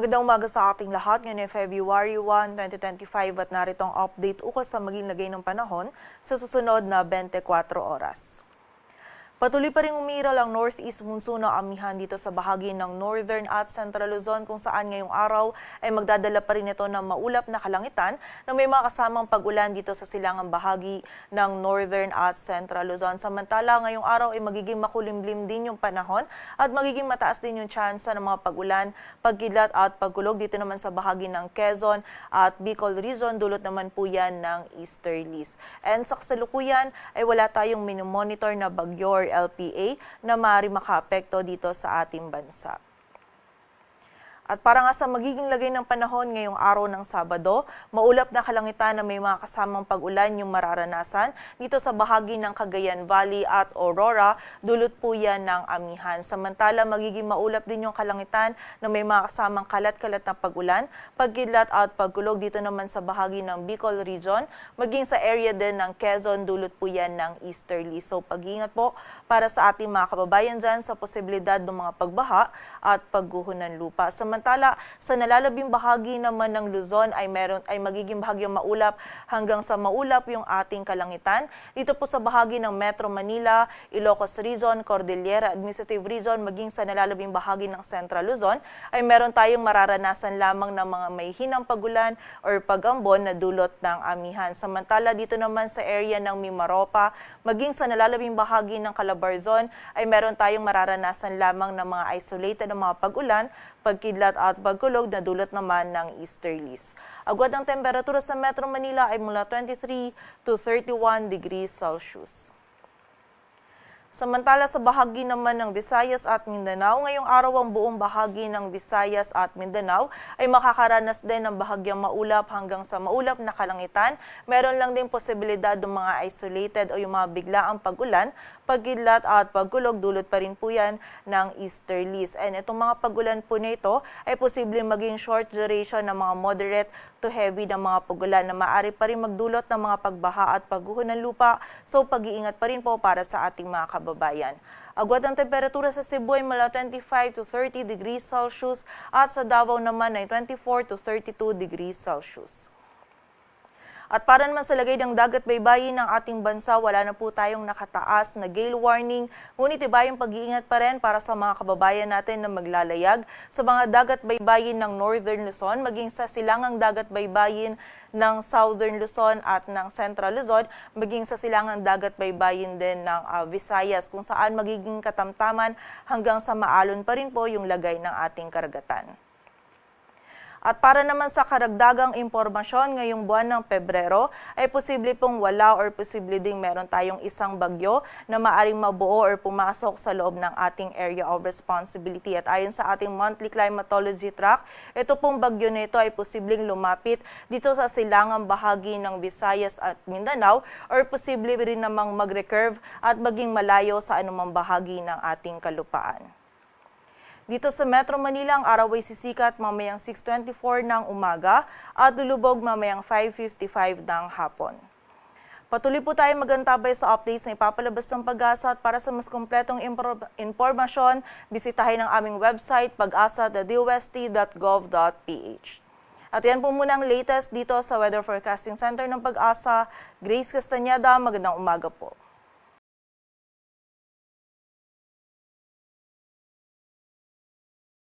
Magandang umaga sa ating lahat. Ngayon ay February 1, 2025 at narito ang update ukol sa maging lagay ng panahon sa susunod na 24 oras. Patuloy pa rin umiral ang northeast monsoon na amihan dito sa bahagi ng northern at central Luzon kung saan ngayong araw ay magdadala pa rin ito ng maulap na kalangitan na may mga kasamang pag-ulan dito sa silangang bahagi ng northern at central Luzon. Samantala ngayong araw ay magiging makulimlim din yung panahon at magiging mataas din yung tsansa ng mga pag-ulan, pagkidlat at pagkulog dito naman sa bahagi ng Quezon at Bicol region. Dulot naman po yan ng easterlies. And sa kasalukuyan ay wala tayong minomonitor na bagyo or LPA na maaari makaapekto dito sa ating bansa. At para nga sa magiging lagay ng panahon ngayong araw ng Sabado, maulap na kalangitan na may mga kasamang pag-ulan yung mararanasan dito sa bahagi ng Cagayan Valley at Aurora, dulot po yan ng amihan. Samantala, magiging maulap din yung kalangitan na may mga kasamang kalat-kalat na pag-ulan, pagkidlat at pagkulog dito naman sa bahagi ng Bicol region, maging sa area din ng Quezon, dulot po yan ng easterly. So pag-iingat po para sa ating mga kababayan dyan sa posibilidad ng mga pagbaha at pagguho ng lupa. Samantala, sa nalalabing bahagi naman ng Luzon ay magiging bahagyang maulap hanggang sa maulap yung ating kalangitan. Dito po sa bahagi ng Metro Manila, Ilocos Region, Cordillera Administrative Region, maging sa nalalabing bahagi ng Central Luzon ay meron tayong mararanasan lamang ng mga may hinang pagulan or pagambon na dulot ng amihan. Samantala, dito naman sa area ng Mimaropa, maging sa nalalabing bahagi ng Calabarzon ay meron tayong mararanasan lamang ng mga isolated na mga pag-ulan, pagkidlat at pagkulog na dulot naman ng easterlies. Agwat ng temperatura sa Metro Manila ay mula 23 to 31 degrees Celsius. Samantala sa bahagi naman ng Visayas at Mindanao, ngayong araw ang buong bahagi ng Visayas at Mindanao ay makakaranas din ng bahagyang maulap hanggang sa maulap na kalangitan. Meron lang din posibilidad ng mga isolated o yung mga biglaang pag-ulan, pagkidlat at pagkulog, dulot pa rin po yan ng easterlies. And itong mga pag-ulan po nito ay posibleng maging short duration ng mga moderate to heavy na mga pag-ulan na maaari pa rin magdulot ng mga pagbaha at pagguho ng lupa. So pag-iingat pa rin po para sa ating mga kababayan. Agwat ang temperatura sa Cebu ay mula 25 to 30 degrees Celsius at sa Davao naman ay 24 to 32 degrees Celsius. At para naman sa lagay ng dagat baybayin ng ating bansa, wala na po tayong nakataas na gale warning. Ngunit iba yung pag-iingat pa rin para sa mga kababayan natin na maglalayag sa mga dagat baybayin ng Northern Luzon, maging sa silangang dagat baybayin ng Southern Luzon at ng Central Luzon, maging sa silangang dagat baybayin din ng Visayas, kung saan magiging katamtaman hanggang sa maalon pa rin po yung lagay ng ating karagatan. At para naman sa karagdagang impormasyon ngayong buwan ng Pebrero, ay posible pong wala or posible ding meron tayong isang bagyo na maaring mabuo or pumasok sa loob ng ating area of responsibility. At ayon sa ating monthly climatology track, ito pong bagyo nito ay posibleng lumapit dito sa silangang bahagi ng Visayas at Mindanao or posible rin namang mag-recurve at maging malayo sa anumang bahagi ng ating kalupaan. Dito sa Metro Manila, ang araw ay sisikat mamayang 6:24 ng umaga at lulubog mamayang 5:55 ng hapon. Patuloy po tayo magantabay sa updates na ipapalabas ng Pag-asa at para sa mas kompletong impormasyon, bisitahin ang aming website pag-asa.dust.gov.ph. At yan po muna ang latest dito sa Weather Forecasting Center ng Pag-asa. Grace Castañeda, magandang umaga po.